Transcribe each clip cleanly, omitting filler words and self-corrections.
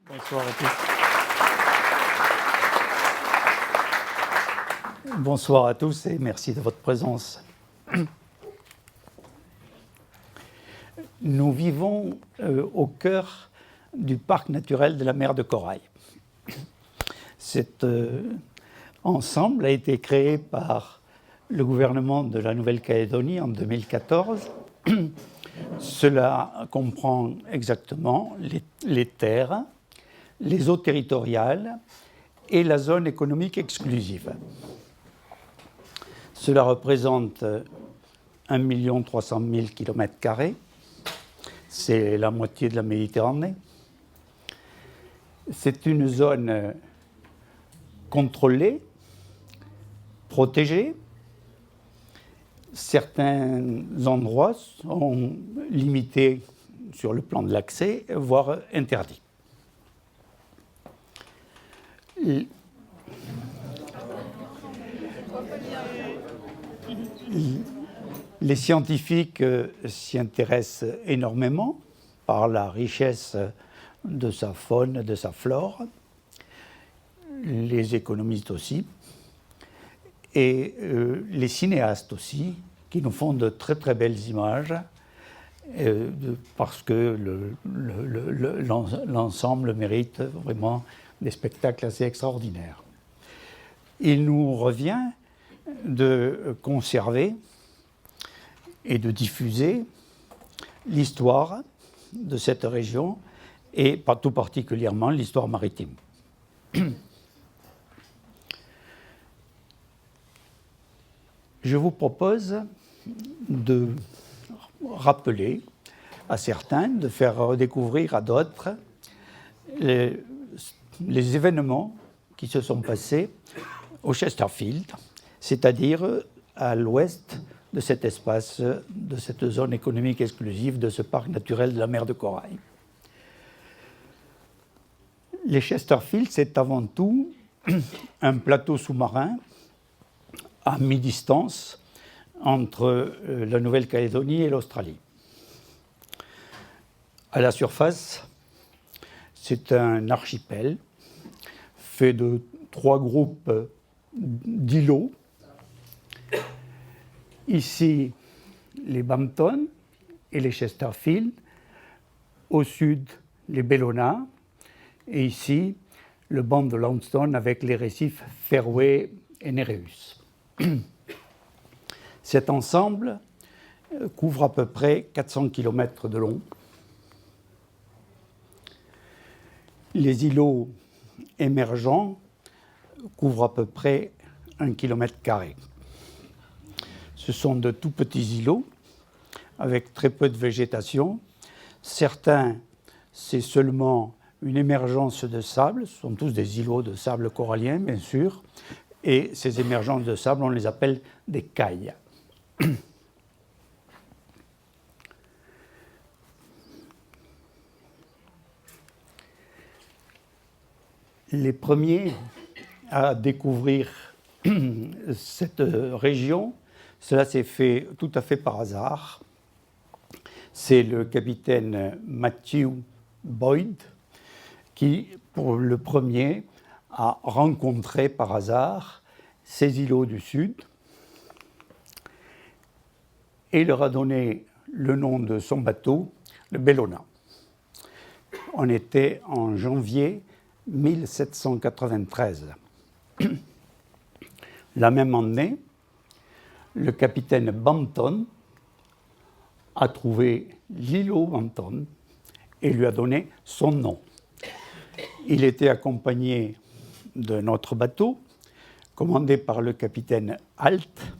Bonsoir à tous. Bonsoir à tous et merci de votre présence. Nous vivons au cœur du parc naturel de la mer de Corail. Cet ensemble a été créé par le gouvernement de la Nouvelle-Calédonie en 2014. Cela comprend exactement les terres, les eaux territoriales et la zone économique exclusive. Cela représente 1 300 000 km². C'est la moitié de la Méditerranée. C'est une zone contrôlée, protégée. Certains endroits sont limités sur le plan de l'accès, voire interdits. Les scientifiques s'y intéressent énormément par la richesse de sa faune, de sa flore, les économistes aussi, et les cinéastes aussi, qui nous font de très très belles images, parce que l'ensemble mérite vraiment des spectacles assez extraordinaires. Il nous revient de conserver et de diffuser l'histoire de cette région et tout particulièrement l'histoire maritime. Je vous propose de rappeler à certains, de faire redécouvrir à d'autres les événements qui se sont passés au Chesterfield, c'est-à-dire à l'ouest de cet espace, de cette zone économique exclusive, de ce parc naturel de la mer de Corail. Les Chesterfield, c'est avant tout un plateau sous-marin à mi-distance entre la Nouvelle-Calédonie et l'Australie. À la surface, c'est un archipel fait de 3 groupes d'îlots. Ici, les Bampton et les Chesterfield. Au sud, les Bellona. Et ici, le banc de Launceston avec les récifs Fairway et Nereus. Cet ensemble couvre à peu près 400 km de long. Les îlots émergents couvrent à peu près 1 km². Ce sont de tout petits îlots avec très peu de végétation. Certains, c'est seulement une émergence de sable. Ce sont tous des îlots de sable corallien, bien sûr. Et ces émergences de sable, on les appelle des cailles. Les premiers à découvrir cette région, cela s'est fait tout à fait par hasard. C'est le capitaine Matthew Boyd qui, pour le premier, a rencontré par hasard ces îlots du Sud et leur a donné le nom de son bateau, le Bellona. On était en janvier 1793. La même année, le capitaine Bampton a trouvé l'îlot Bampton et lui a donné son nom. Il était accompagné d'un autre bateau, commandé par le capitaine Halt,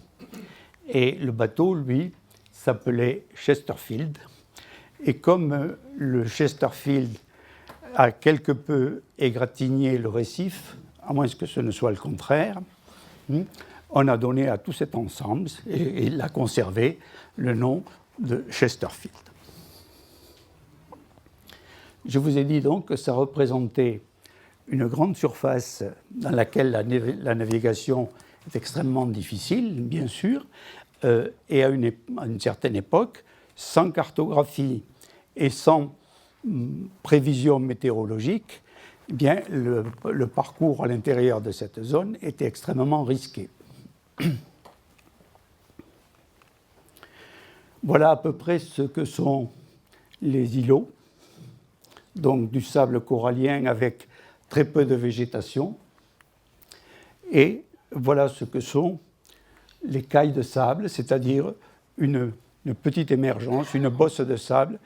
et le bateau, lui, s'appelait Chesterfield. Et comme le Chesterfield a quelque peu égratigné le récif, à moins que ce ne soit le contraire, on a donné à tout cet ensemble, et il a conservé le nom de Chesterfield. Je vous ai dit donc que ça représentait une grande surface dans laquelle la navigation est extrêmement difficile, bien sûr, et à une certaine époque, sans cartographie et sans prévision météorologique, eh bien, le parcours à l'intérieur de cette zone était extrêmement risqué. Voilà à peu près ce que sont les îlots, donc du sable corallien avec très peu de végétation. Et voilà ce que sont les cailles de sable, c'est-à-dire une petite émergence, une bosse de sable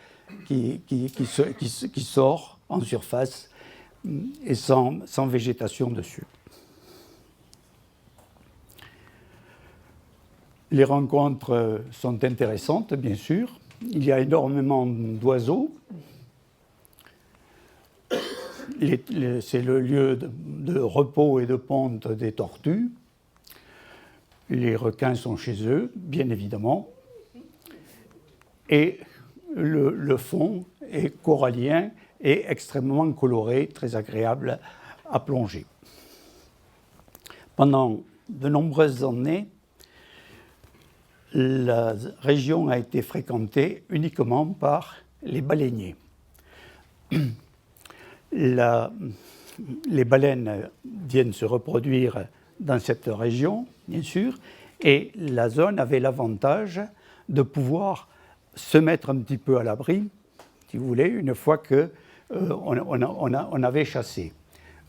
qui sort en surface et sans végétation dessus. Les rencontres sont intéressantes, bien sûr. Il y a énormément d'oiseaux. C'est le lieu de repos et de ponte des tortues. Les requins sont chez eux, bien évidemment. Et le fond est corallien et extrêmement coloré, très agréable à plonger. Pendant de nombreuses années, la région a été fréquentée uniquement par les baleiniers. Les baleines viennent se reproduire dans cette région, bien sûr, et la zone avait l'avantage de pouvoir se mettre un petit peu à l'abri, si vous voulez, une fois qu'on avait chassé.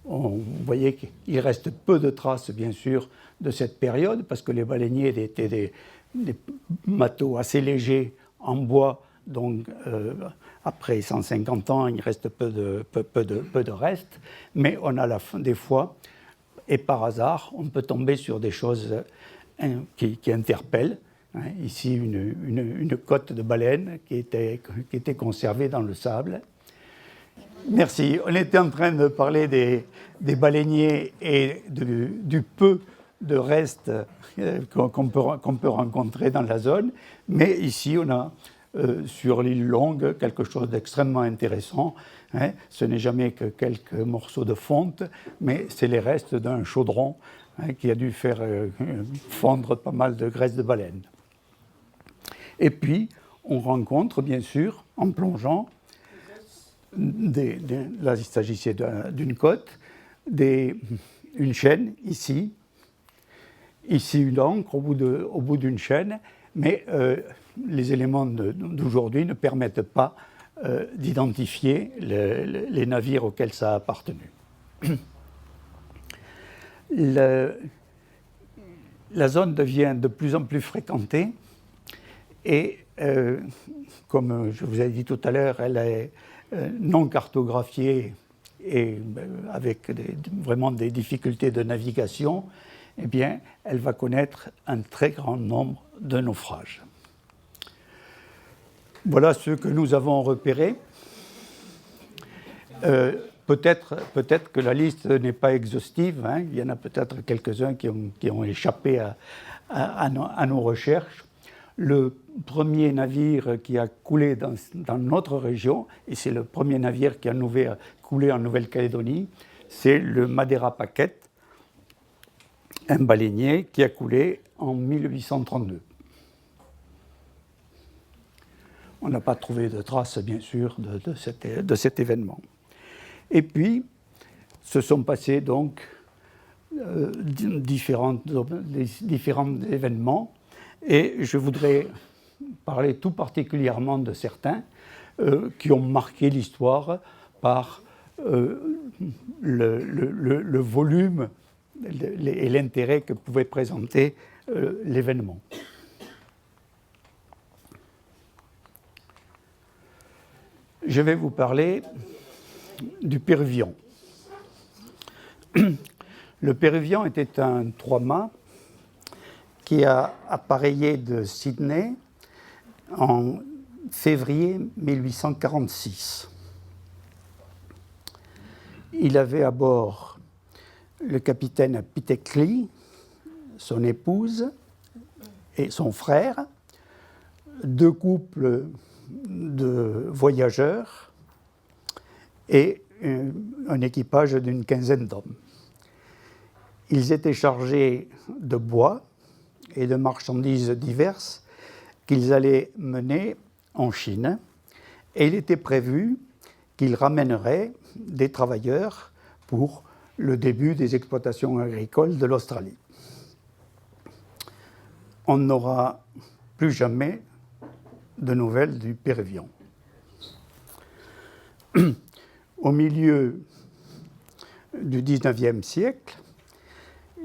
Vous voyez qu'il reste peu de traces, bien sûr, de cette période, parce que les baleiniers étaient des matelots assez légers en bois, donc après 150 ans, il reste peu de restes, mais on a des fois, et par hasard, on peut tomber sur des choses qui interpellent. Ici, une côte de baleine qui était conservée dans le sable. Merci. On était en train de parler des baleiniers et du peu de restes qu'on peut rencontrer dans la zone. Mais ici, on a sur l'île Longue quelque chose d'extrêmement intéressant. Ce n'est jamais que quelques morceaux de fonte, mais c'est les restes d'un chaudron qui a dû faire fondre pas mal de graisse de baleine. Et puis, on rencontre, bien sûr, en plongeant, là il s'agissait d'une côte, une chaîne, ici une ancre au bout d'une chaîne, mais les éléments d'aujourd'hui ne permettent pas d'identifier les navires auxquels ça a appartenu. La zone devient de plus en plus fréquentée et, comme je vous ai dit tout à l'heure, elle est non cartographiée et avec vraiment des difficultés de navigation, eh bien, elle va connaître un très grand nombre de naufrages. Voilà ce que nous avons repéré. Peut-être que la liste n'est pas exhaustive, il y en a peut-être quelques-uns qui ont échappé à nos recherches. Le premier navire qui a coulé dans notre région, et c'est le premier navire qui a coulé en Nouvelle-Calédonie, c'est le Madeira Packet, un baleinier qui a coulé en 1832. On n'a pas trouvé de traces, bien sûr, de cet événement. Et puis, se sont passés donc différents événements, et je voudrais parler tout particulièrement de certains qui ont marqué l'histoire par le volume et l'intérêt que pouvait présenter l'événement. Je vais vous parler du Péruvian. Le Péruvian était un trois-mâts qui a appareillé de Sydney en février 1846. Il avait à bord le capitaine Pitekli, son épouse et son frère, deux couples de voyageurs et un équipage d'une quinzaine d'hommes. Ils étaient chargés de bois et de marchandises diverses qu'ils allaient mener en Chine, et il était prévu qu'ils ramèneraient des travailleurs pour le début des exploitations agricoles de l'Australie. On n'aura plus jamais de nouvelles du Péruvian. Au milieu du XIXe siècle,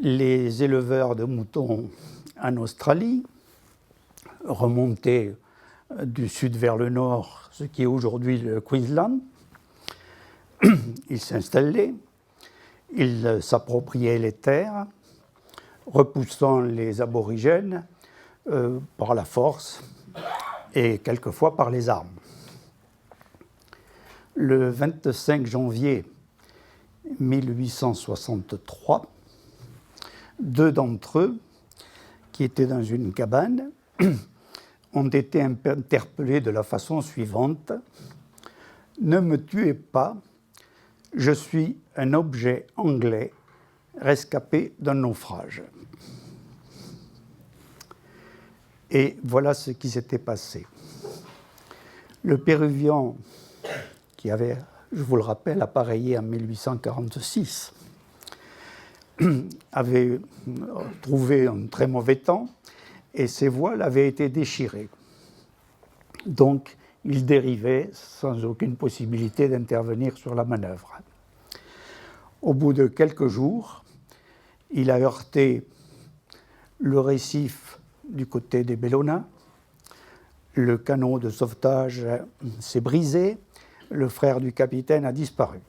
les éleveurs de moutons en Australie remontaient du sud vers le nord, ce qui est aujourd'hui le Queensland. Ils s'installaient, ils s'appropriaient les terres, repoussant les aborigènes par la force et quelquefois par les armes. Le 25 janvier 1863, deux d'entre eux, qui étaient dans une cabane, ont été interpellés de la façon suivante: « Ne me tuez pas, je suis un objet anglais rescapé d'un naufrage. » Et voilà ce qui s'était passé. Le Péruvien, qui avait, je vous le rappelle, appareillé en 1846, avait trouvé un très mauvais temps et ses voiles avaient été déchirées. Donc, il dérivait sans aucune possibilité d'intervenir sur la manœuvre. Au bout de quelques jours, il a heurté le récif du côté des Bellona, le canot de sauvetage s'est brisé, le frère du capitaine a disparu.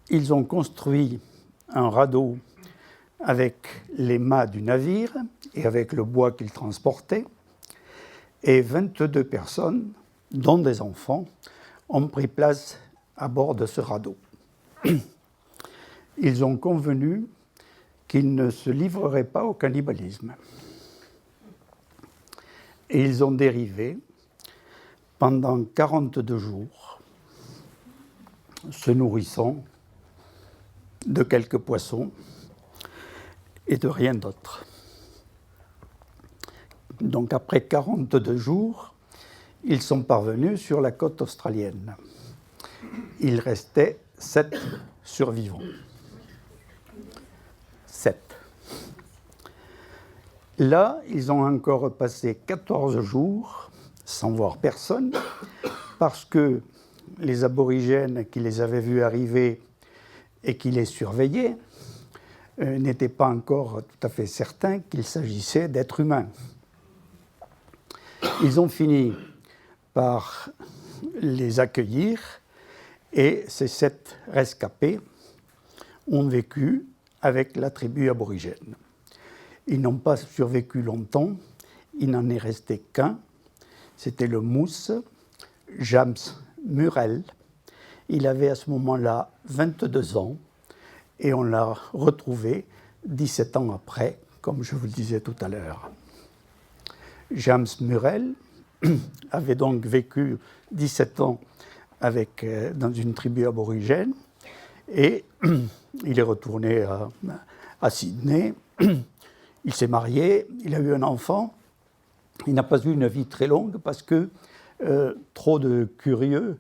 Ils ont construit un radeau avec les mâts du navire et avec le bois qu'ils transportaient, et 22 personnes, dont des enfants, ont pris place à bord de ce radeau. Ils ont convenu qu'ils ne se livreraient pas au cannibalisme. Et ils ont dérivé pendant 42 jours, se nourrissant de quelques poissons et de rien d'autre. Donc après 42 jours, ils sont parvenus sur la côte australienne. Il restait 7 survivants. 7. Là, ils ont encore passé 14 jours sans voir personne, parce que les aborigènes qui les avaient vus arriver et qui les surveillaient n'étaient pas encore tout à fait certains qu'il s'agissait d'êtres humains. Ils ont fini par les accueillir et ces 7 rescapés ont vécu avec la tribu aborigène. Ils n'ont pas survécu longtemps, il n'en est resté qu'un, c'était le Mousse, James Murrell. Il avait à ce moment-là 22 ans et on l'a retrouvé 17 ans après, comme je vous le disais tout à l'heure. James Murrell avait donc vécu 17 ans dans une tribu aborigène et il est retourné à Sydney. Il s'est marié, il a eu un enfant. Il n'a pas eu une vie très longue parce que trop de curieux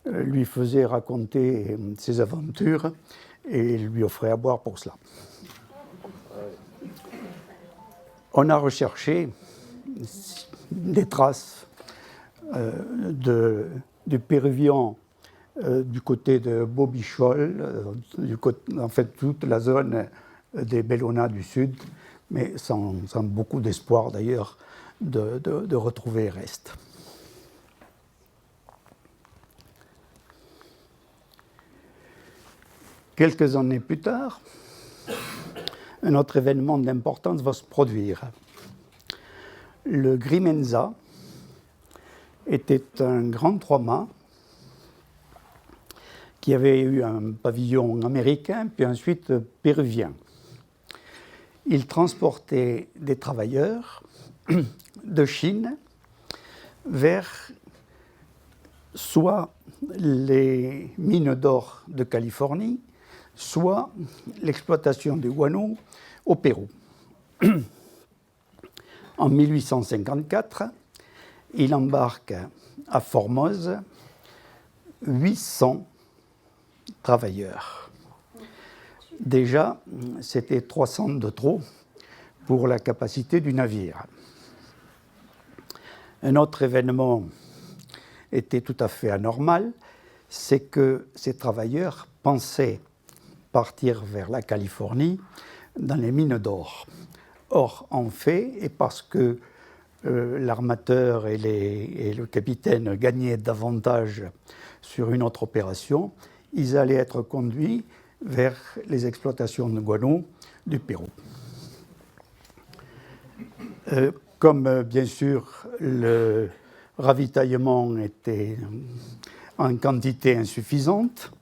lui faisaient raconter ses aventures et lui offraient à boire pour cela. On a recherché des traces du Péruvien du côté de Bobichol, en fait toute la zone des Bellona du Sud, mais sans beaucoup d'espoir d'ailleurs de retrouver les restes. Quelques années plus tard, un autre événement d'importance va se produire. Le Grimenza était un grand 3-mâts qui avait eu un pavillon américain, puis ensuite péruvien. Il transportait des travailleurs de Chine vers soit les mines d'or de Californie, soit l'exploitation du guano au Pérou. En 1854, il embarque à Formose 800 travailleurs. Déjà, c'était 300 de trop pour la capacité du navire. Un autre événement était tout à fait anormal, c'est que ces travailleurs pensaient partir vers la Californie dans les mines d'or. Or, en fait, et parce que l'armateur et le capitaine gagnaient davantage sur une autre opération, ils allaient être conduits vers les exploitations de guano du Pérou. Comme bien sûr le ravitaillement était en quantité insuffisante,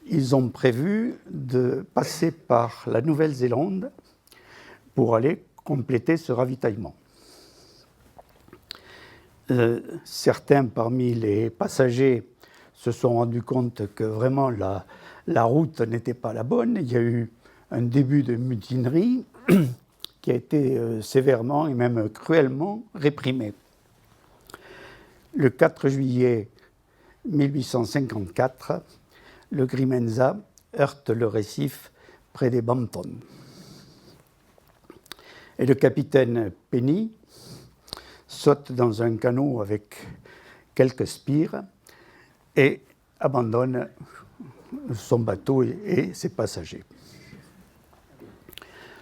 ils ont prévu de passer par la Nouvelle-Zélande pour aller compléter ce ravitaillement. Certains parmi les passagers se sont rendus compte que vraiment la route n'était pas la bonne. Il y a eu un début de mutinerie qui a été sévèrement et même cruellement réprimé. Le 4 juillet 1854, le Grimenza heurte le récif près des Bampton. Et le capitaine Penny saute dans un canot avec quelques spires et abandonne son bateau et ses passagers.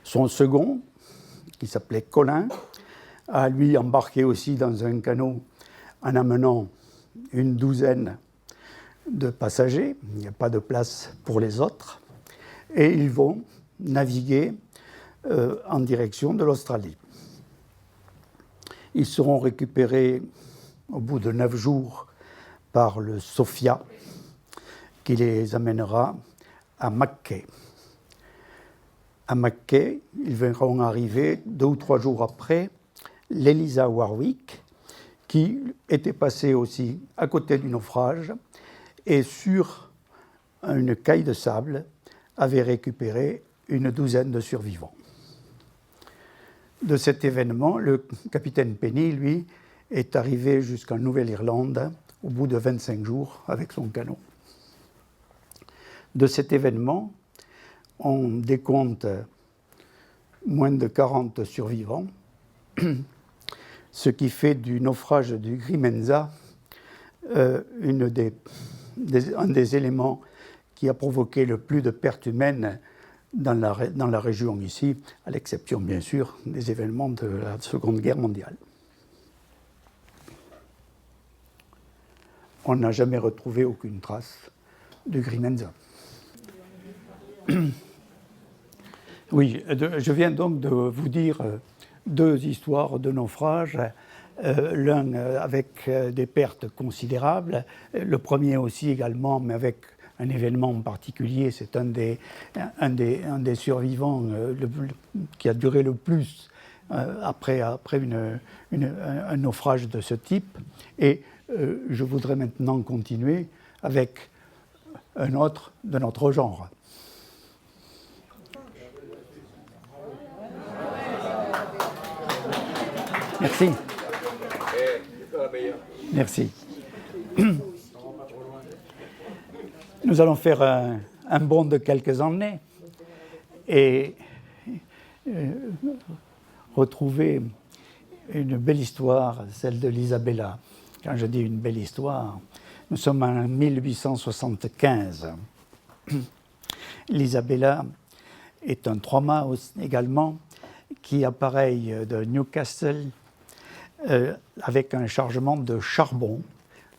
Son second, qui s'appelait Colin, a lui embarqué aussi dans un canot en amenant une douzaine de passagers. Il n'y a pas de place pour les autres. Et ils vont naviguer en direction de l'Australie. Ils seront récupérés au bout de 9 jours par le Sophia, qui les amènera à Mackay. À Mackay, ils verront arriver 2 ou 3 jours après l'Eliza Warwick, qui était passée aussi à côté du naufrage et sur une caille de sable avait récupéré une douzaine de survivants. De cet événement, le capitaine Penny, lui, est arrivé jusqu'en Nouvelle-Irlande au bout de 25 jours avec son canot. De cet événement, on décompte moins de 40 survivants, ce qui fait du naufrage du Grimenza un des éléments qui a provoqué le plus de pertes humaines dans la région ici, à l'exception bien sûr des événements de la Seconde Guerre mondiale. On n'a jamais retrouvé aucune trace du Grimenza. Oui, je viens donc de vous dire 2 histoires de naufrage, l'un avec des pertes considérables, le premier aussi également, mais avec un événement en particulier, c'est un des survivants qui a duré le plus après un naufrage de ce type. Et je voudrais maintenant continuer avec un autre de notre genre. Merci. Merci. Nous allons faire un bond de quelques années et retrouver une belle histoire, celle de l'Isabella. Quand je dis une belle histoire, nous sommes en 1875. L'Isabella est un 3-mâts également qui appareille de Newcastle avec un chargement de charbon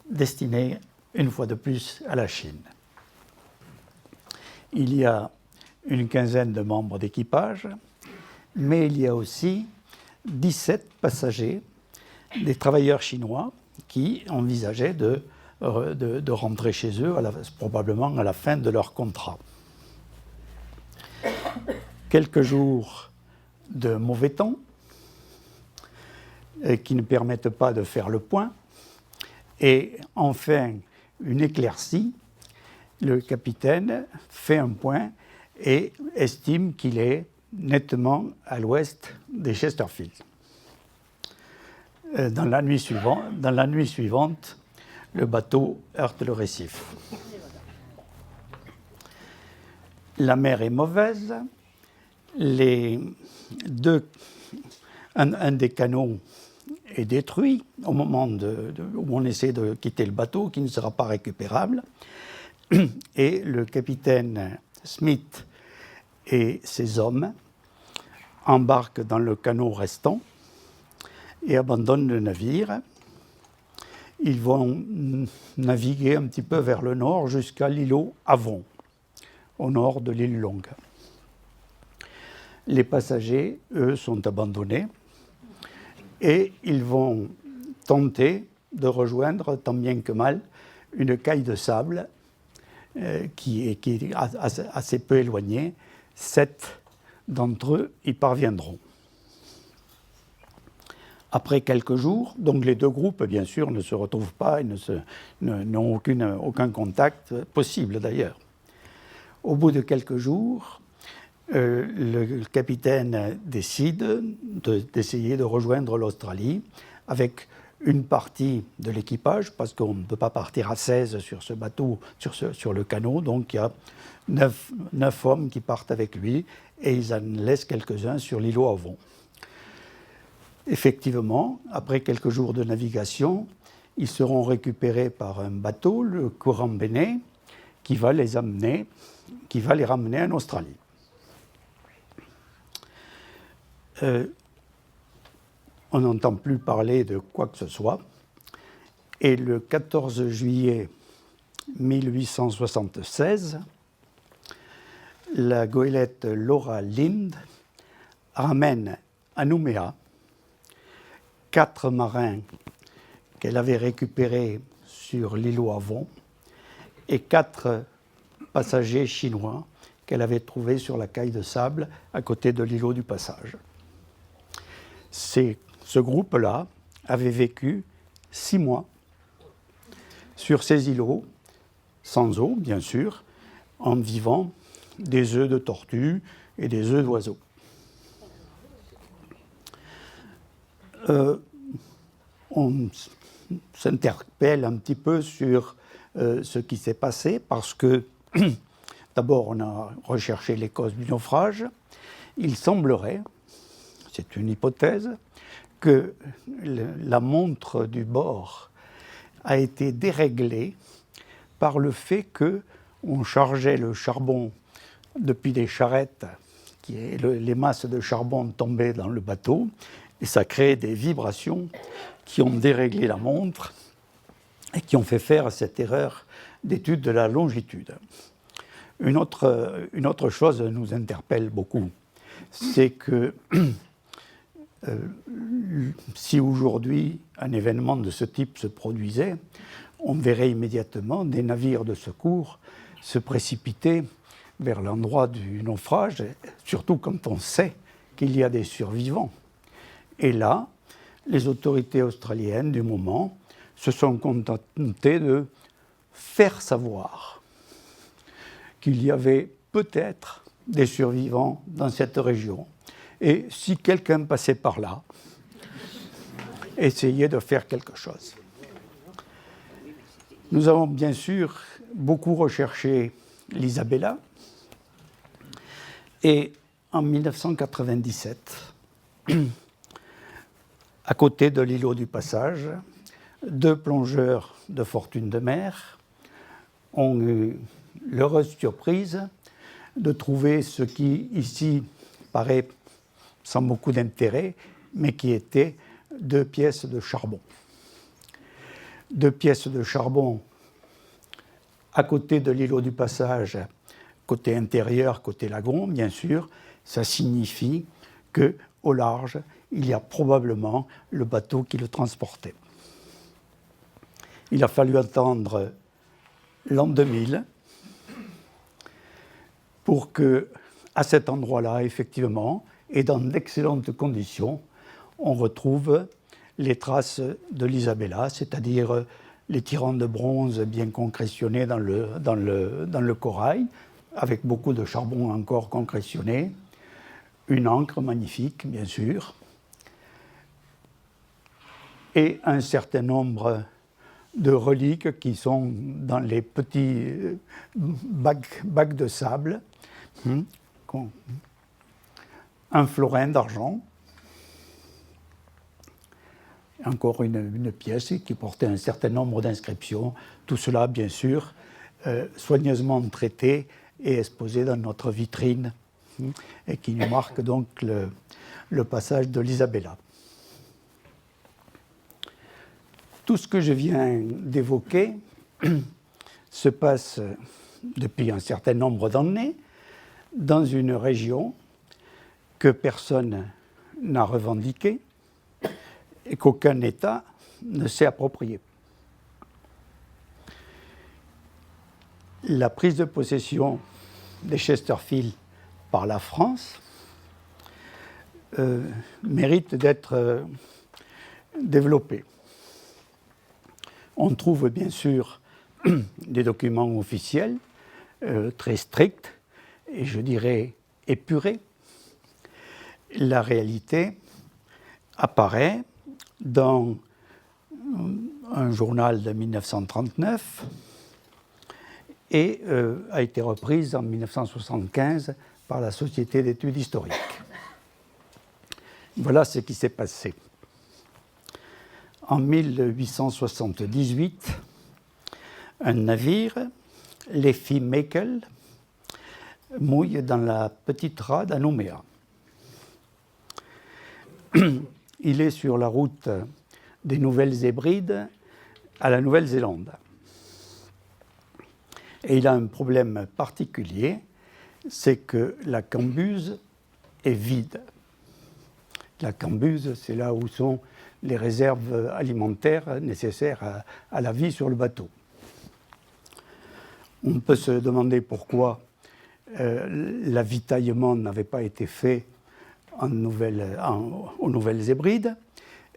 destiné une fois de plus à la Chine. Il y a une quinzaine de membres d'équipage, mais il y a aussi 17 passagers, des travailleurs chinois qui envisageaient de rentrer chez eux, probablement à la fin de leur contrat. Quelques jours de mauvais temps qui ne permettent pas de faire le point, et enfin une éclaircie. Le capitaine fait un point et estime qu'il est nettement à l'ouest des Chesterfield. Dans la nuit suivante, le bateau heurte le récif. La mer est mauvaise. Un des canaux est détruit au moment où on essaie de quitter le bateau, qui ne sera pas récupérable. Et le capitaine Smith et ses hommes embarquent dans le canot restant et abandonnent le navire. Ils vont naviguer un petit peu vers le nord jusqu'à l'îlot Avon, au nord de l'île Longue. Les passagers, eux, sont abandonnés et ils vont tenter de rejoindre, tant bien que mal, une caille de sable qui est assez peu éloignée. 7 d'entre eux y parviendront. Après quelques jours, donc les deux groupes, bien sûr, ne se retrouvent pas et n'ont aucun contact possible d'ailleurs. Au bout de quelques jours, le capitaine décide d'essayer de rejoindre l'Australie avec une partie de l'équipage, parce qu'on ne peut pas partir à 16 sur ce bateau, sur le canot, donc il y a 9 hommes qui partent avec lui et ils en laissent quelques-uns sur l'îlot Avon. Effectivement, après quelques jours de navigation, ils seront récupérés par un bateau, le Courant Béné, qui va les ramener en Australie. On n'entend plus parler de quoi que ce soit. Et le 14 juillet 1876, la goélette Laura Lynde ramène à Nouméa 4 marins qu'elle avait récupérés sur l'îlot Avon et 4 passagers chinois qu'elle avait trouvés sur la caille de sable à côté de l'îlot du Passage. Ce groupe-là avait vécu 6 mois sur ces îlots, sans eau bien sûr, en vivant des œufs de tortue et des œufs d'oiseaux. On s'interpelle un petit peu sur ce qui s'est passé parce que d'abord on a recherché les causes du naufrage. Il semblerait, c'est une hypothèse, que la montre du bord a été déréglée par le fait qu'on chargeait le charbon depuis des charrettes, les masses de charbon tombaient dans le bateau, et ça créait des vibrations qui ont déréglé la montre et qui ont fait faire cette erreur d'étude de la longitude. Une autre chose nous interpelle beaucoup, c'est que si aujourd'hui un événement de ce type se produisait, on verrait immédiatement des navires de secours se précipiter vers l'endroit du naufrage, surtout quand on sait qu'il y a des survivants. Et là, les autorités australiennes du moment se sont contentées de faire savoir qu'il y avait peut-être des survivants dans cette région. Et si quelqu'un passait par là, essayez de faire quelque chose. Nous avons bien sûr beaucoup recherché l'Isabella. Et en 1997, à côté de l'îlot du Passage, 2 plongeurs de fortune de mer ont eu l'heureuse surprise de trouver ce qui ici paraît sans beaucoup d'intérêt, mais qui étaient 2 pièces de charbon. 2 pièces de charbon à côté de l'îlot du Passage, côté intérieur, côté lagon, bien sûr. Ça signifie qu'au large, il y a probablement le bateau qui le transportait. Il a fallu attendre l'an 2000 pour que, à cet endroit-là, effectivement, et dans d'excellentes conditions, on retrouve les traces de l'Isabella, c'est-à-dire les tirants de bronze bien concrétionnés dans le corail, avec beaucoup de charbon encore concrétionné, une ancre magnifique, bien sûr, et un certain nombre de reliques qui sont dans les petits bacs de sable, un florin d'argent, encore une pièce qui portait un certain nombre d'inscriptions. Tout cela, bien sûr, soigneusement traité et exposé dans notre vitrine, et qui nous marque donc le passage de l'Isabella. Tout ce que je viens d'évoquer se passe depuis un certain nombre d'années dans une région que personne n'a revendiquée et qu'aucun État ne s'est approprié. La prise de possession des Chesterfield par la France mérite d'être développée. On trouve bien sûr des documents officiels très stricts et je dirais épurés. La réalité apparaît dans un journal de 1939 et a été reprise en 1975 par la Société d'études historiques. Voilà ce qui s'est passé. En 1878, un navire, l'Effie Meikle, mouille dans la petite rade à Nouméa. Il est sur la route des Nouvelles-Hébrides à la Nouvelle-Zélande. Et il a un problème particulier, c'est que la cambuse est vide. La cambuse, c'est là où sont les réserves alimentaires nécessaires à la vie sur le bateau. On peut se demander pourquoi l'avitaillement n'avait pas été fait aux Nouvelles-Hébrides.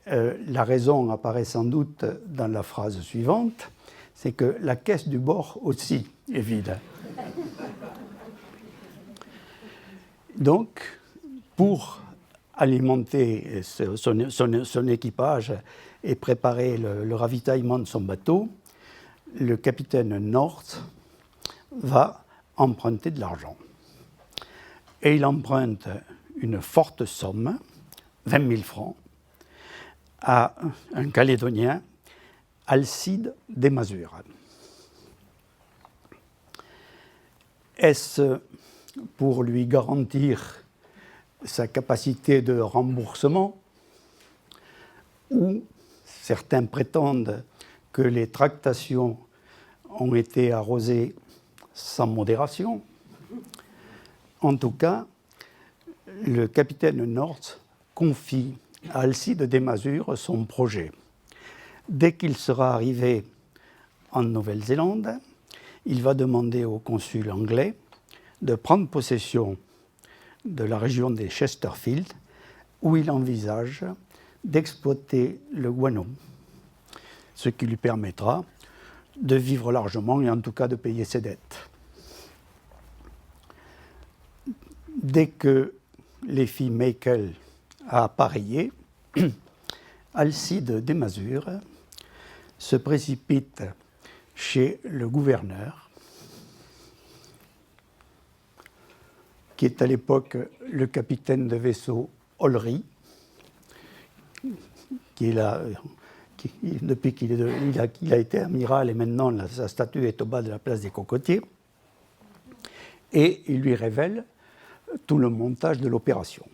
La raison apparaît sans doute dans la phrase suivante, c'est que la caisse du bord aussi est vide. Donc, pour alimenter son équipage et préparer le ravitaillement de son bateau, le capitaine North va emprunter de l'argent. Et il emprunte une forte somme, 20 000 francs, à un Calédonien, Alcide Desmasures. Est-ce pour lui garantir sa capacité de remboursement, ou certains prétendent que les tractations ont été arrosées sans modération? En tout cas, le capitaine North confie à Alcide Desmasures son projet. Dès qu'il sera arrivé en Nouvelle-Zélande, il va demander au consul anglais de prendre possession de la région des Chesterfield, où il envisage d'exploiter le guano, ce qui lui permettra de vivre largement et en tout cas de payer ses dettes. Dès que l'Effie Meikle a appareillé, Alcide Desmasures se précipite chez le gouverneur, qui est à l'époque le capitaine de vaisseau Olry, qui est là, depuis qu'il a été amiral et maintenant sa statue est au bas de la place des Cocotiers, et il lui révèle tout le montage de l'opération.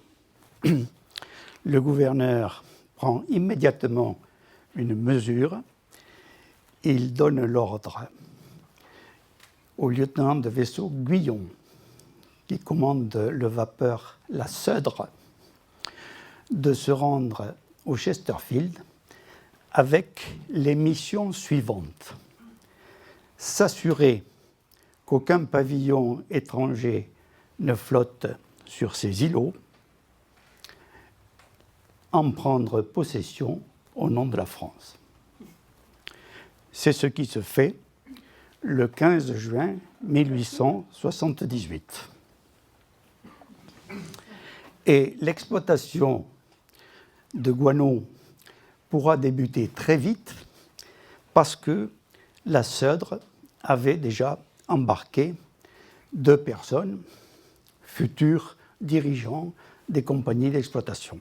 Le gouverneur prend immédiatement une mesure. Il donne l'ordre au lieutenant de vaisseau Guyon, qui commande le vapeur La Seudre, de se rendre au Chesterfield avec les missions suivantes. S'assurer qu'aucun pavillon étranger ne flotte sur ces îlots, en prendre possession au nom de la France. C'est ce qui se fait le 15 juin 1878. Et l'exploitation de guano pourra débuter très vite parce que la Seudre avait déjà embarqué 2 personnes, futurs dirigeants des compagnies d'exploitation.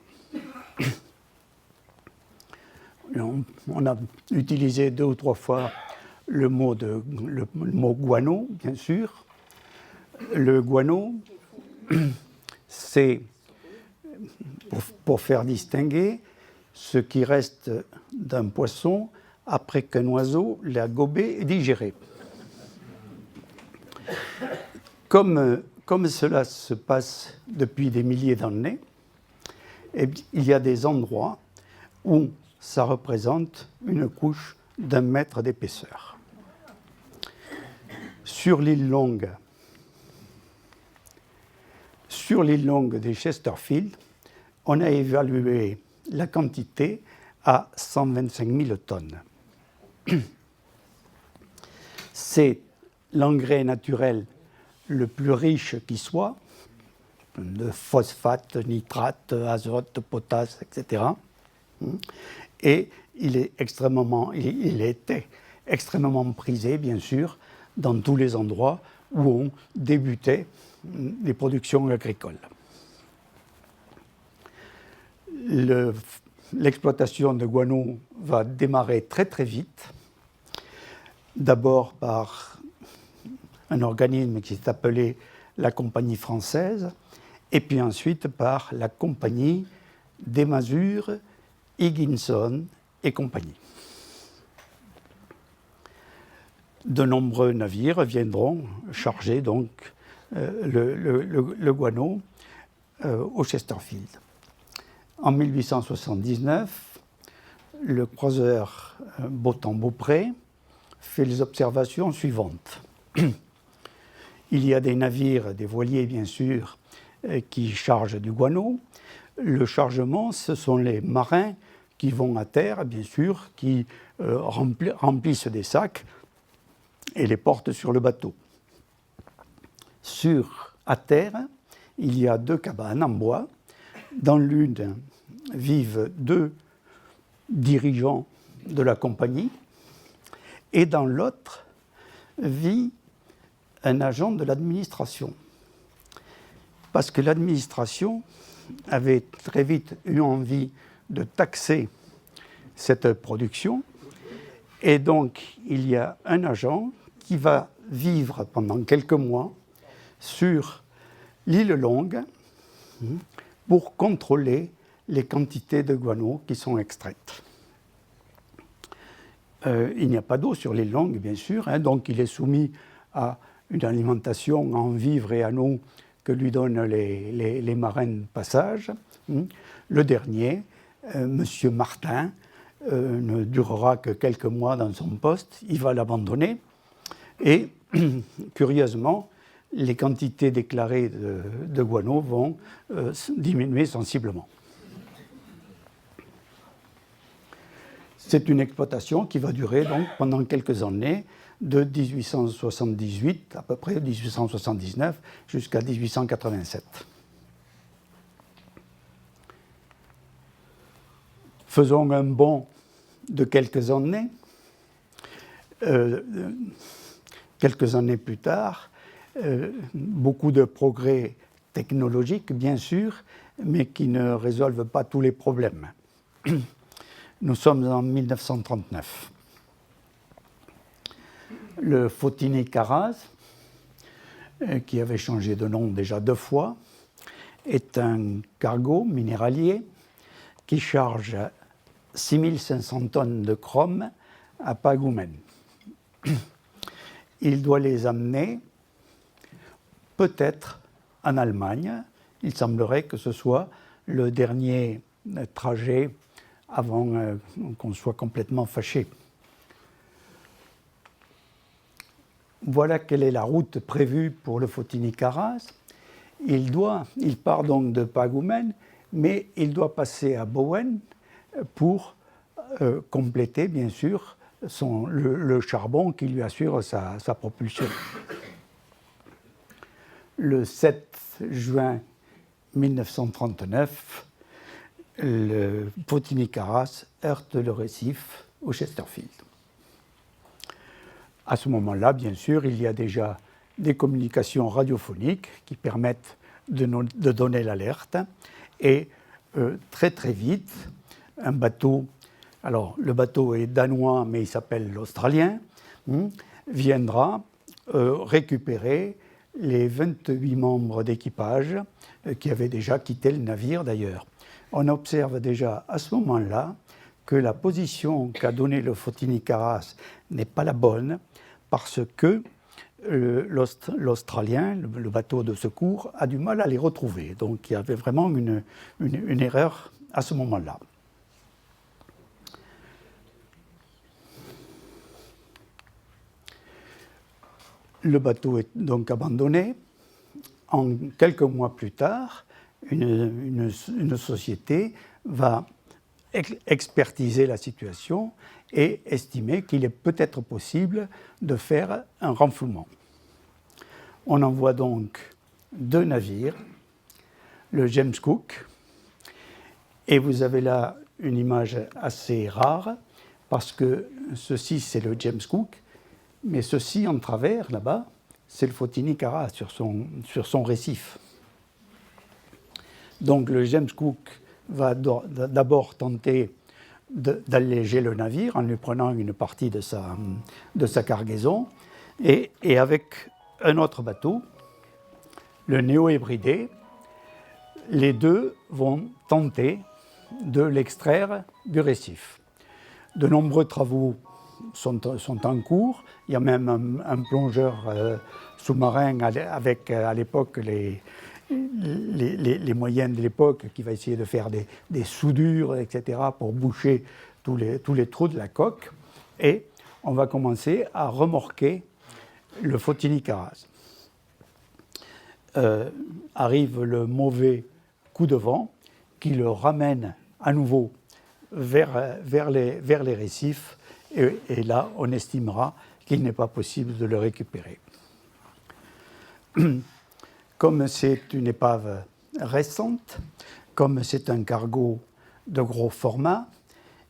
On a utilisé 2 ou 3 fois le mot guano, bien sûr. Le guano, c'est pour faire distinguer ce qui reste d'un poisson après qu'un oiseau l'a gobé et digéré. Comme cela se passe depuis des milliers d'années, il y a des endroits où ça représente une couche d'1 mètre d'épaisseur. Sur l'île longue des Chesterfield, on a évalué la quantité à 125 000 tonnes. C'est l'engrais naturel le plus riche qui soit, de phosphate, nitrate, azote, potasse, etc. Et il était extrêmement prisé, bien sûr, dans tous les endroits où on débutait les productions agricoles. L'exploitation de guano va démarrer très très vite, d'abord par un organisme qui s'est appelé la Compagnie française, et puis ensuite par la Compagnie des Masures, Higginson et compagnie. De nombreux navires viendront charger donc le guano au Chesterfield. En 1879, le croiseur Bothand-Beaupré fait les observations suivantes. Il y a des navires, des voiliers bien sûr, qui chargent du guano. Le chargement, ce sont les marins qui vont à terre, bien sûr, qui remplissent des sacs et les portent sur le bateau. À terre, il y a 2 cabanes en bois. Dans l'une vivent 2 dirigeants de la compagnie et dans l'autre vit un agent de l'administration. Parce que l'administration avait très vite eu envie de taxer cette production. Et donc, il y a un agent qui va vivre pendant quelques mois sur l'île Longue pour contrôler les quantités de guano qui sont extraites. Il n'y a pas d'eau sur l'île Longue, bien sûr, donc il est soumis à une alimentation en vivres et en eau que lui donnent les marins de passage. Le dernier, M. Martin, ne durera que quelques mois dans son poste, il va l'abandonner et, curieusement, les quantités déclarées de guano vont diminuer sensiblement. C'est une exploitation qui va durer donc pendant quelques années, de 1878 à peu près 1879 jusqu'à 1887. Faisons un bond de quelques années. Quelques années plus tard, beaucoup de progrès technologiques, bien sûr, mais qui ne résolvent pas tous les problèmes. Nous sommes en 1939. Le Fotini-Caraz, qui avait changé de nom déjà 2 fois, est un cargo minéralier qui charge 6500 tonnes de chrome à Pagoumen. Il doit les amener peut-être en Allemagne. Il semblerait que ce soit le dernier trajet avant qu'on soit complètement fâché. Voilà quelle est la route prévue pour le Fotini-Caraz. Il part donc de Pagoumen, mais il doit passer à Bowen pour compléter, bien sûr, le charbon qui lui assure sa propulsion. Le 7 juin 1939, le Fotini-Caraz heurte le récif au Chesterfield. À ce moment-là, bien sûr, il y a déjà des communications radiophoniques qui permettent de donner l'alerte. Et très très vite, un bateau, alors le bateau est danois mais il s'appelle l'Australien, viendra récupérer les 28 membres d'équipage qui avaient déjà quitté le navire d'ailleurs. On observe déjà à ce moment-là que la position qu'a donnée le Fotini Karas n'est pas la bonne parce que l'Australien, le bateau de secours, a du mal à les retrouver. Donc il y avait vraiment une erreur à ce moment-là. Le bateau est donc abandonné. En quelques mois plus tard, une société va expertiser la situation et estimer qu'il est peut-être possible de faire un renflouement. On envoie donc 2 navires, le James Cook, et vous avez là une image assez rare, parce que ceci c'est le James Cook, mais ceci en travers, là-bas, c'est le Fotini Karas sur son récif. Donc le James Cook va d'abord tenter d'alléger le navire en lui prenant une partie de sa cargaison, et avec un autre bateau, le Néo-Hébridé, les deux vont tenter de l'extraire du récif. De nombreux travaux sont en cours. Il y a même un plongeur sous-marin avec à l'époque les moyens de l'époque qui va essayer de faire des soudures, etc., pour boucher tous les trous de la coque. Et on va commencer à remorquer le Fotini Karas. Arrive le mauvais coup de vent qui le ramène à nouveau vers les récifs, et là on estimera qu'il n'est pas possible de le récupérer. Comme c'est une épave récente, comme c'est un cargo de gros format,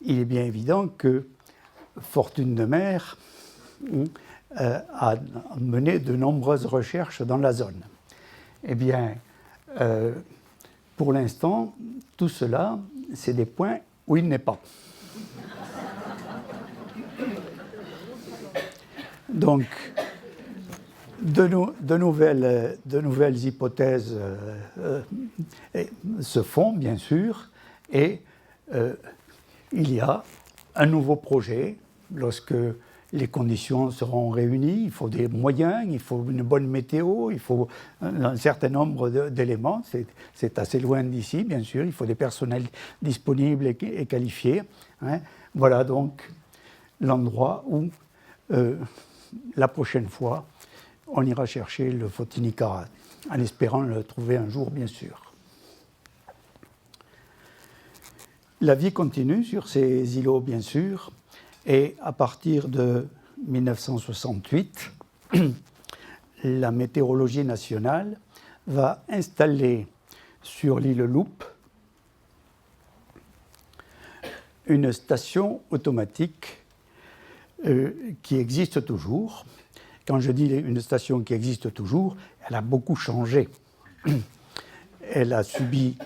il est bien évident que Fortune de mer a mené de nombreuses recherches dans la zone. Eh bien, pour l'instant, tout cela, c'est des points où il n'est pas. Donc, de nouvelles hypothèses se font, bien sûr, et il y a un nouveau projet. Lorsque les conditions seront réunies, il faut des moyens, il faut une bonne météo, il faut un certain nombre d'éléments. C'est assez loin d'ici, bien sûr, il faut des personnels disponibles et qualifiés. Voilà donc l'endroit où, la prochaine fois, on ira chercher le Fotini Karas, en espérant le trouver un jour, bien sûr. La vie continue sur ces îlots, bien sûr, et à partir de 1968, la météorologie nationale va installer sur l'île Loup une station automatique qui existe toujours. Quand je dis une station qui existe toujours, elle a beaucoup changé. Elle a subi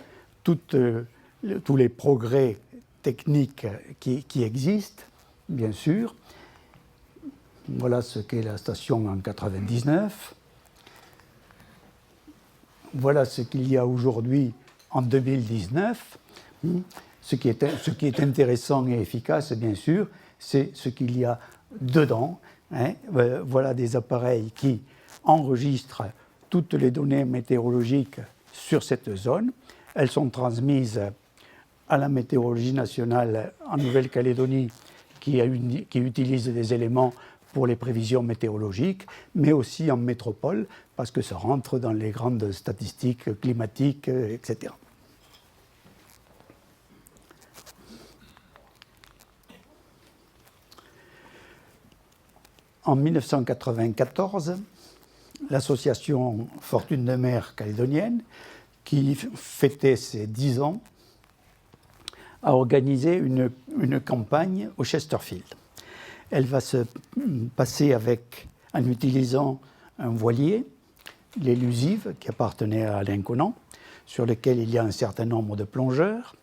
tous les progrès techniques qui existent, bien sûr. Voilà ce qu'est la station en 1999. Voilà ce qu'il y a aujourd'hui en 2019. Ce qui est intéressant et efficace, bien sûr, c'est ce qu'il y a dedans. Voilà des appareils qui enregistrent toutes les données météorologiques sur cette zone. Elles sont transmises à la météorologie nationale en Nouvelle-Calédonie qui utilise des éléments pour les prévisions météorologiques, mais aussi en métropole, parce que ça rentre dans les grandes statistiques climatiques, etc. En 1994, l'association Fortune de mer calédonienne, qui fêtait ses 10 ans, a organisé une campagne au Chesterfield. Elle va se passer en utilisant un voilier, l'Élusive, qui appartenait à Alain Conan, sur lequel il y a un certain nombre de plongeurs,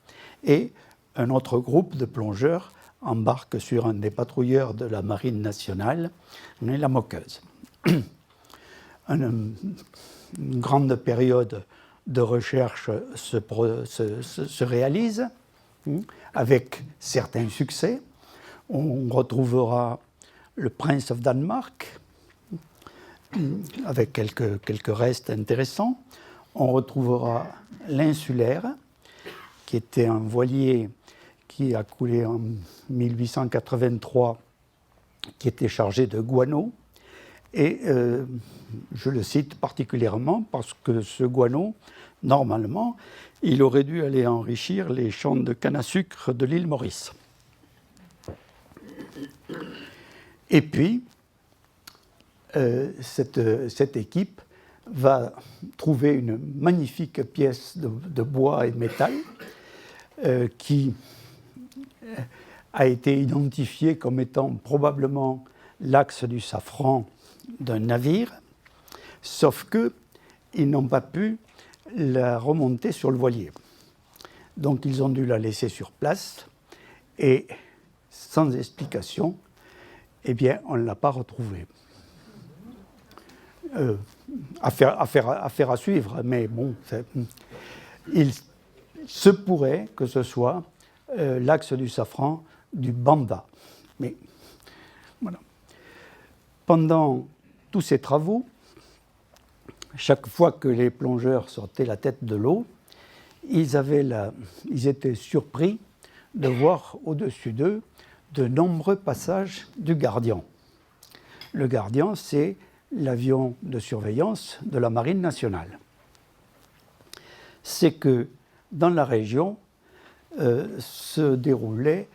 et un autre groupe de plongeurs embarque sur un des patrouilleurs de la Marine nationale, la Moqueuse. Une grande période de recherche se réalise, avec certains succès. On retrouvera le Prince of Denmark, avec quelques restes intéressants. On retrouvera l'Insulaire, qui était un voilier qui a coulé en 1883, qui était chargé de guano. Et je le cite particulièrement parce que ce guano, normalement, il aurait dû aller enrichir les champs de canne à sucre de l'île Maurice. Et puis, cette équipe va trouver une magnifique pièce de bois et de métal qui a été identifiée comme étant probablement l'axe du safran d'un navire, sauf qu'ils n'ont pas pu la remonter sur le voilier. Donc ils ont dû la laisser sur place et, sans explication, eh bien, on ne l'a pas retrouvée. Affaire à suivre, mais bon, il se pourrait que ce soit l'axe du safran du Banda. Mais voilà. Pendant tous ces travaux, chaque fois que les plongeurs sortaient la tête de l'eau, ils étaient surpris de voir au-dessus d'eux de nombreux passages du Gardien. Le Gardien, c'est l'avion de surveillance de la Marine nationale. C'est que dans la région se déroulait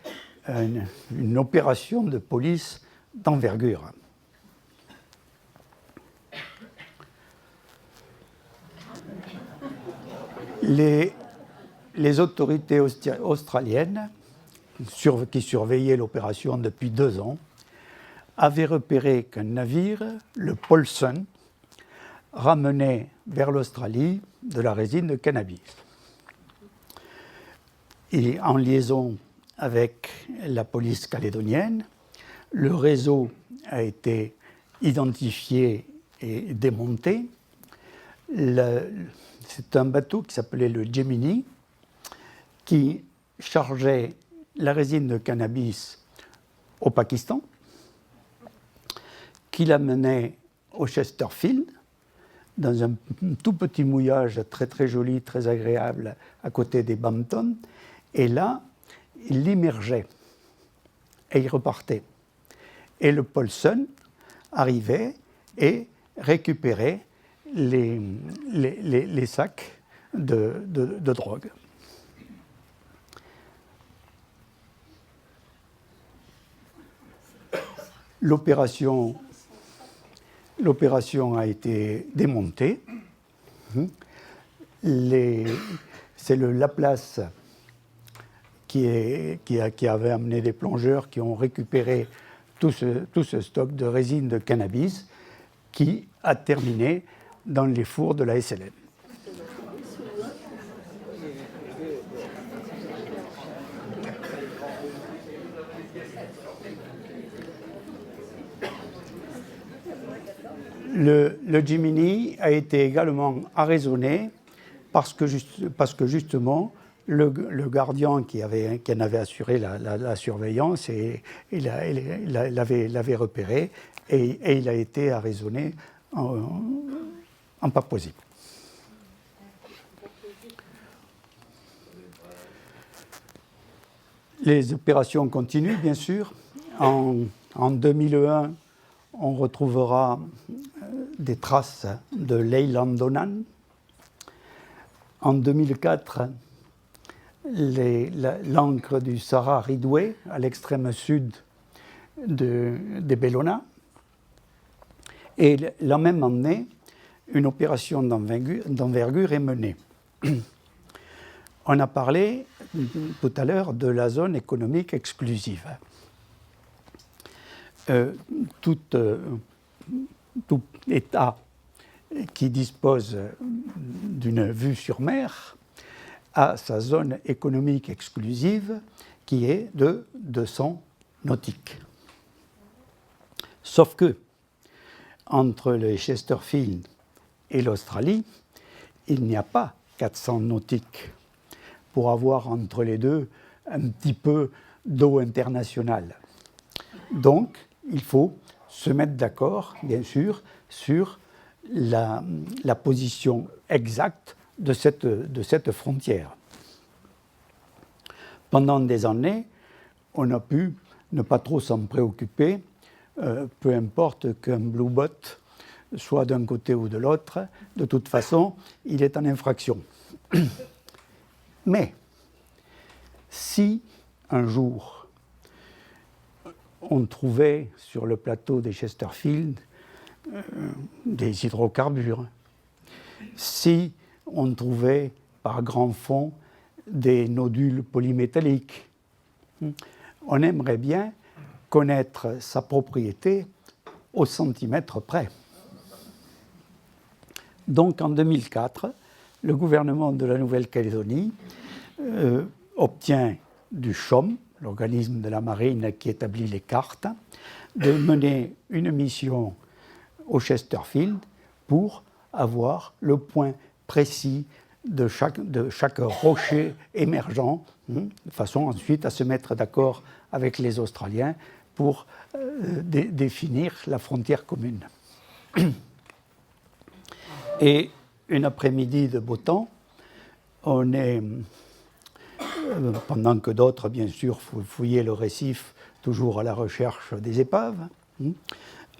une opération de police d'envergure. Les autorités australiennes, qui surveillaient l'opération depuis 2 ans, avaient repéré qu'un navire, le Paulson, ramenait vers l'Australie de la résine de cannabis. Et en liaison avec la police calédonienne, le réseau a été identifié et démonté. C'est un bateau qui s'appelait le Gemini, qui chargeait la résine de cannabis au Pakistan, qui l'amenait au Chesterfield, dans un tout petit mouillage très très joli, très agréable, à côté des Bampton, et là, il l'immergeait, et il repartait. Et le Paulson arrivait et récupérait les sacs de drogue. L'opération a été démontée. C'est le Laplace qui avait amené des plongeurs qui ont récupéré tout ce stock de résine de cannabis qui a terminé dans les fours de la SLN. Le Gemini a été également arraisonné parce que justement le gardien qui en avait assuré la surveillance il l'avait repéré et il a été arraisonné en Papouasie. Les opérations continuent, bien sûr. En 2001, on retrouvera des traces de Leyland Donan. En 2004, l'ancre du Sarah Ridgway, à l'extrême sud de Bellona. Et la même année, une opération d'envergure est menée. On a parlé tout à l'heure de la zone économique exclusive. Tout État qui dispose d'une vue sur mer, a sa zone économique exclusive qui est de 200 nautiques. Sauf que, entre le Chesterfield et l'Australie, il n'y a pas 400 nautiques pour avoir entre les deux un petit peu d'eau internationale. Donc, il faut se mettre d'accord, bien sûr, sur la position exacte de cette frontière. Pendant des années, on a pu ne pas trop s'en préoccuper, peu importe qu'un blue bot soit d'un côté ou de l'autre, de toute façon, il est en infraction. Mais, si un jour, on trouvait sur le plateau des Chesterfield des hydrocarbures, si on trouvait par grand fond des nodules polymétalliques, on aimerait bien connaître sa propriété au centimètre près. Donc en 2004, le gouvernement de la Nouvelle-Calédonie obtient du CHOM, l'organisme de la marine qui établit les cartes, de mener une mission au Chesterfield pour avoir le point précis de chaque rocher émergent, de façon ensuite à se mettre d'accord avec les Australiens pour définir la frontière commune. Et une après-midi de beau temps, on est, pendant que d'autres, bien sûr, fouillaient le récif, toujours à la recherche des épaves,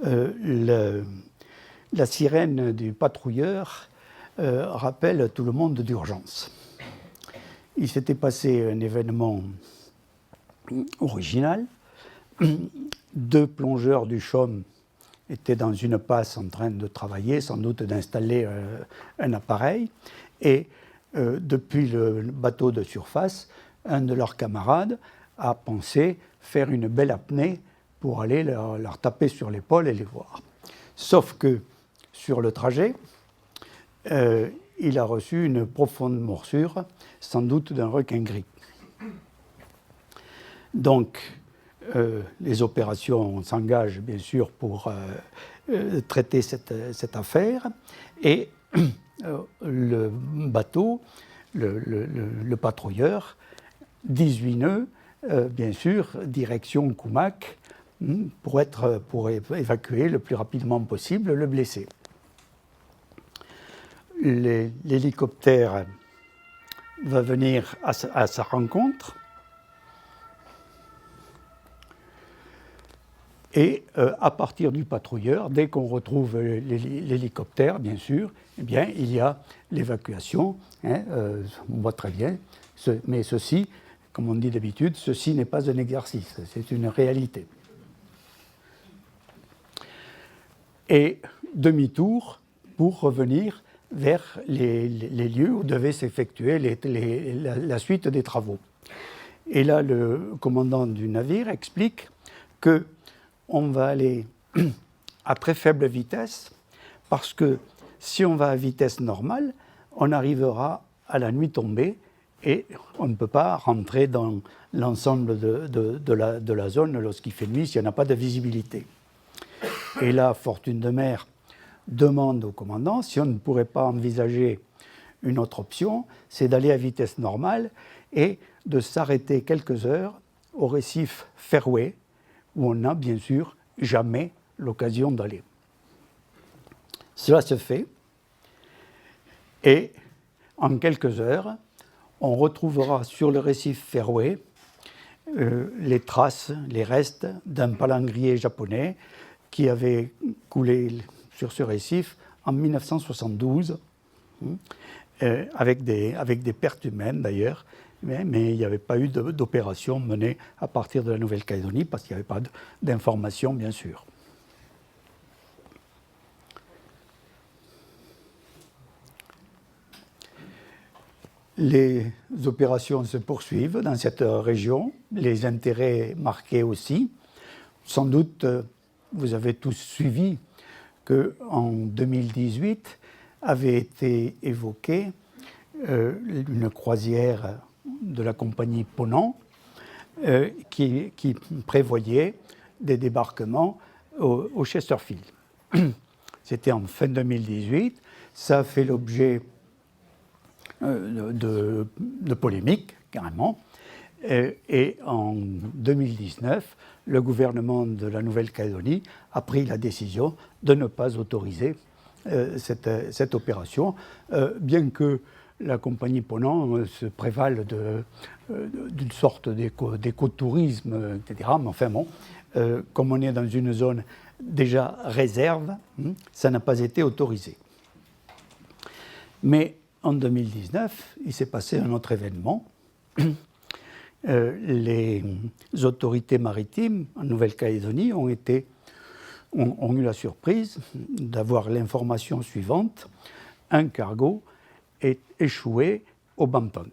la sirène du patrouilleur rappelle tout le monde d'urgence. Il s'était passé un événement original. 2 plongeurs du CHOM étaient dans une passe en train de travailler, sans doute d'installer un appareil, et depuis le bateau de surface, un de leurs camarades a pensé faire une belle apnée pour aller leur taper sur l'épaule et les voir. Sauf que sur le trajet, il a reçu une profonde morsure, sans doute d'un requin gris. Donc, les opérations s'engagent bien sûr pour traiter cette affaire, et le bateau, le patrouilleur, 18 nœuds, bien sûr, direction Kumak, pour évacuer le plus rapidement possible le blessé. L'hélicoptère va venir à sa rencontre et à partir du patrouilleur, dès qu'on retrouve l'hélicoptère, bien sûr, eh bien, il y a l'évacuation. On voit très bien, mais ceci, comme on dit d'habitude, ceci n'est pas un exercice, c'est une réalité. Et demi-tour pour revenir vers les lieux où devait s'effectuer la suite des travaux. Et là, le commandant du navire explique qu'on va aller à très faible vitesse, parce que si on va à vitesse normale, on arrivera à la nuit tombée et on ne peut pas rentrer dans l'ensemble de la zone lorsqu'il fait nuit, s'il n'y en a pas de visibilité. Et là, Fortune de mer demande au commandant si on ne pourrait pas envisager une autre option, c'est d'aller à vitesse normale et de s'arrêter quelques heures au récif Fairway, où on n'a bien sûr jamais l'occasion d'aller. Cela se fait, et en quelques heures, on retrouvera sur le récif Fairway les traces, les restes d'un palangrier japonais qui avait coulé sur ce récif en 1972, avec des pertes humaines d'ailleurs, mais il n'y avait pas eu d'opération menée à partir de la Nouvelle-Calédonie parce qu'il n'y avait pas d'informations, bien sûr. Les opérations se poursuivent dans cette région, les intérêts marqués aussi. Sans doute, vous avez tous suivi qu'en 2018, avait été évoquée une croisière de la compagnie Ponant qui prévoyait des débarquements au Chesterfield. C'était en fin 2018. Ça a fait l'objet de polémiques, carrément. Et en 2019, le gouvernement de la Nouvelle-Calédonie a pris la décision de ne pas autoriser cette opération, bien que la compagnie Ponant se prévale d'une sorte d'écotourisme, etc. Mais enfin bon, comme on est dans une zone déjà réserve, ça n'a pas été autorisé. Mais en 2019, il s'est passé un autre événement. Les autorités maritimes en Nouvelle-Calédonie ont eu la surprise d'avoir l'information suivante: un cargo est échoué au Bampton.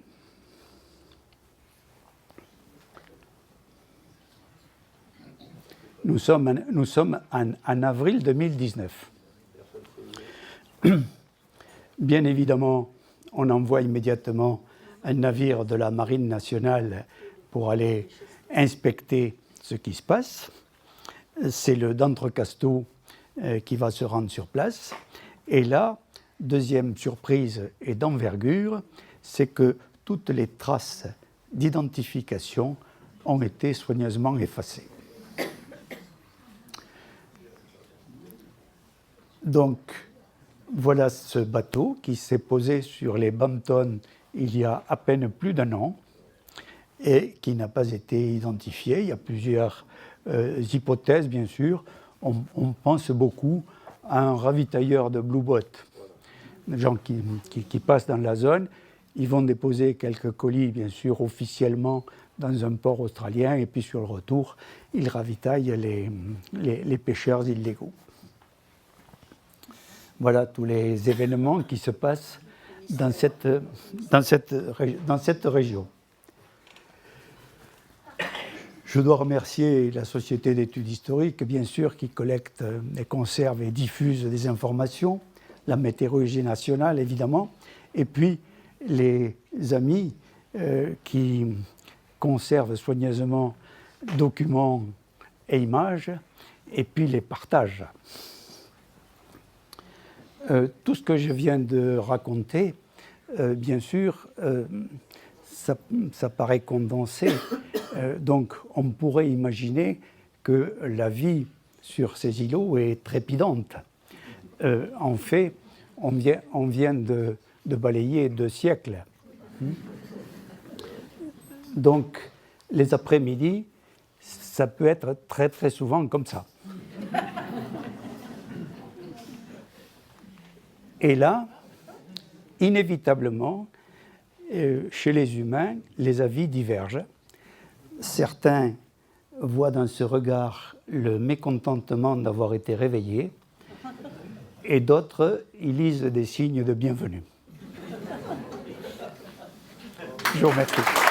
Nous sommes en avril 2019. Bien évidemment, on envoie immédiatement un navire de la Marine nationale pour aller inspecter ce qui se passe. C'est le d'Entrecasteaux qui va se rendre sur place. Et là, deuxième surprise et d'envergure, c'est que toutes les traces d'identification ont été soigneusement effacées. Donc, voilà ce bateau qui s'est posé sur les Bampton il y a à peine plus d'un an et qui n'a pas été identifié. Il y a plusieurs hypothèses, bien sûr. On pense beaucoup à un ravitailleur de Blue Boat. Les gens qui passent dans la zone, ils vont déposer quelques colis, bien sûr, officiellement dans un port australien, et puis sur le retour, ils ravitaillent les pêcheurs illégaux. Voilà tous les événements qui se passent dans cette région. Je dois remercier la Société d'études historiques, bien sûr, qui collecte et conserve et diffuse des informations, la météorologie nationale, évidemment, et puis les amis qui conservent soigneusement documents et images, et puis les partagent. Tout ce que je viens de raconter, bien sûr, ça paraît condensé. Donc, on pourrait imaginer que la vie sur ces îlots est trépidante. En fait, on vient de balayer 2 siècles. Donc, les après-midi, ça peut être très, très souvent comme ça. Et là, inévitablement, chez les humains, les avis divergent. Certains voient dans ce regard le mécontentement d'avoir été réveillés, et d'autres y lisent des signes de bienvenue. Je vous remercie.